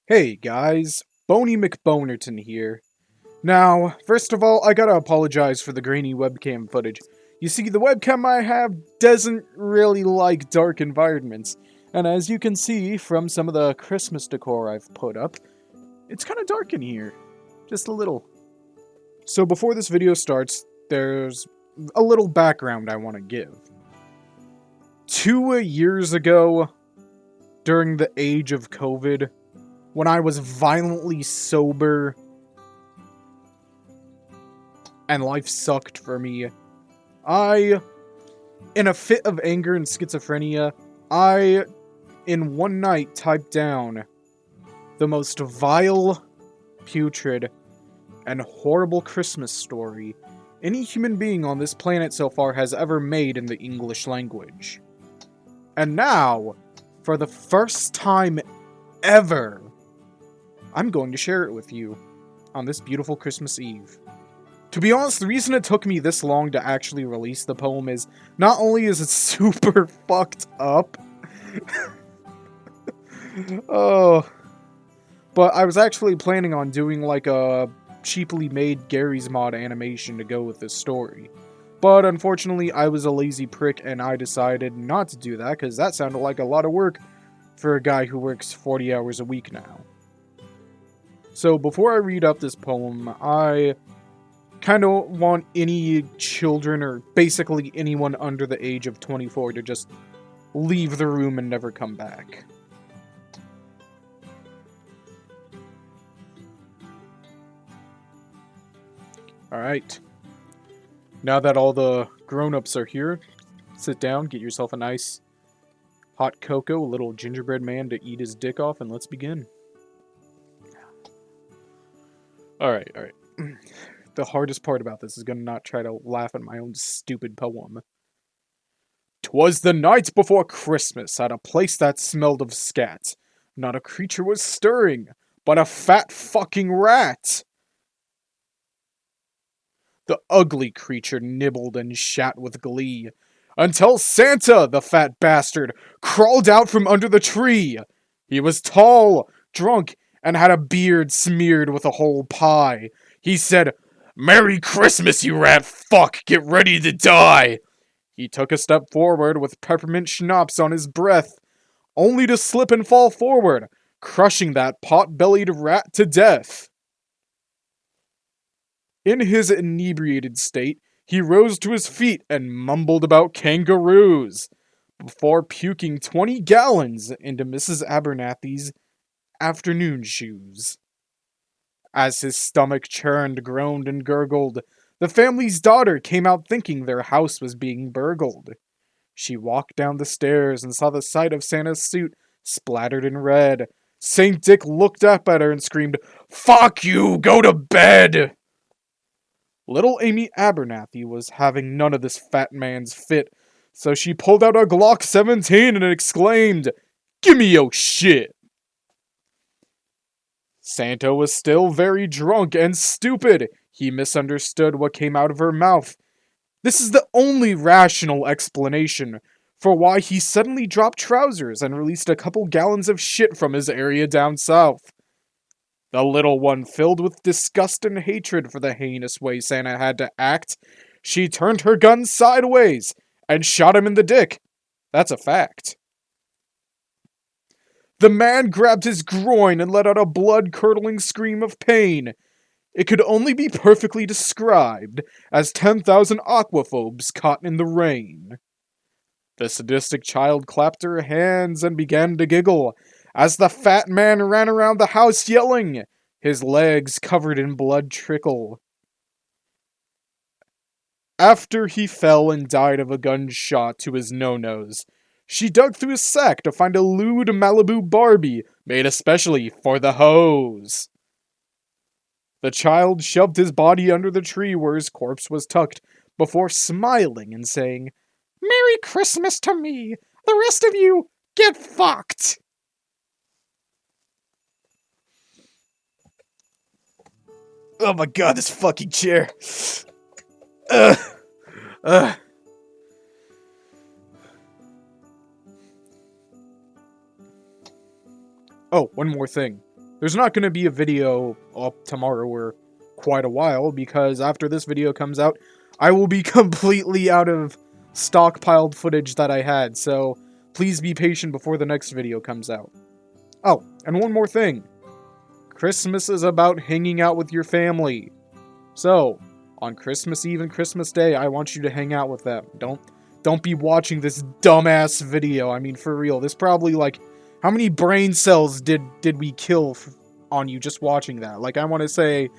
Hey guys, Boney McBonerton here. Now, first of all, I gotta apologize for the grainy webcam footage. You see, the webcam I have doesn't really like dark environments, and as you can see from some of the Christmas decor I've put up, it's kinda dark in here. Just a little. So before this video starts, there's a little background I want to give. 2 years ago, during the age of COVID, when I was violently sober and life sucked for me, in a fit of anger and schizophrenia, in one night, typed down the most vile, putrid, and horrible Christmas story any human being on this planet so far has ever made in the English language. And now, for the first time ever, I'm going to share it with you on this beautiful Christmas Eve. To be honest, the reason it took me this long to actually release the poem is, not only is it super fucked up, oh, but I was actually planning on doing like a cheaply made Gary's Mod animation to go with this story. But unfortunately, I was a lazy prick and I decided not to do that because that sounded like a lot of work for a guy who works 40 hours a week now. So before I read up this poem, I kind of want any children, or basically anyone under the age of 24, to just leave the room and never come back. Alright. Now that all the grown-ups are here, sit down, get yourself a nice hot cocoa, a little gingerbread man to eat his dick off, and let's begin. Alright. The hardest part about this is gonna not try to laugh at my own stupid poem. 'Twas the night before Christmas at a place that smelled of scat. Not a creature was stirring, but a fat fucking rat. The ugly creature nibbled and shat with glee, until Santa, the fat bastard, crawled out from under the tree. He was tall, drunk, and had a beard smeared with a whole pie. He said, "Merry Christmas, you rat fuck! Get ready to die!" He took a step forward with peppermint schnopps on his breath, only to slip and fall forward, crushing that pot-bellied rat to death. In his inebriated state, he rose to his feet and mumbled about kangaroos, before puking 20 gallons into Mrs. Abernathy's afternoon shoes. As his stomach churned, groaned, and gurgled, the family's daughter came out thinking their house was being burgled. She walked down the stairs and saw the sight of Santa's suit splattered in red. St. Dick looked up at her and screamed, "Fuck you! Go to bed!" Little Amy Abernathy was having none of this fat man's fit, so she pulled out a Glock 17 and exclaimed, "Gimme yo shit!" Santa was still very drunk and stupid. He misunderstood what came out of her mouth. This is the only rational explanation for why he suddenly dropped trousers and released a couple gallons of shit from his area down south. The little one, filled with disgust and hatred for the heinous way Santa had to act, she turned her gun sideways and shot him in the dick. That's a fact. The man grabbed his groin and let out a blood-curdling scream of pain. It could only be perfectly described as 10,000 aquaphobes caught in the rain. The sadistic child clapped her hands and began to giggle as the fat man ran around the house yelling, his legs covered in blood trickle. After he fell and died of a gunshot to his no-nos, she dug through his sack to find a lewd Malibu Barbie made especially for the hoes. The child shoved his body under the tree where his corpse was tucked, before smiling and saying, "Merry Christmas to me! The rest of you, get fucked!" Oh my god, this fucking chair! Ugh! Ugh! Oh, one more thing. There's not going to be a video up tomorrow or quite a while, because after this video comes out, I will be completely out of stockpiled footage that I had, so please be patient before the next video comes out. Oh, and one more thing. Christmas is about hanging out with your family. So, on Christmas Eve and Christmas Day, I want you to hang out with them. Don't be watching this dumbass video. I mean, for real. This probably, like, how many brain cells did we kill on you just watching that? Like, I want to say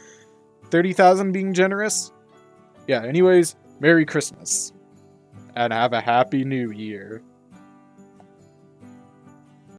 30,000 being generous? Yeah, anyways, Merry Christmas. And have a Happy New Year.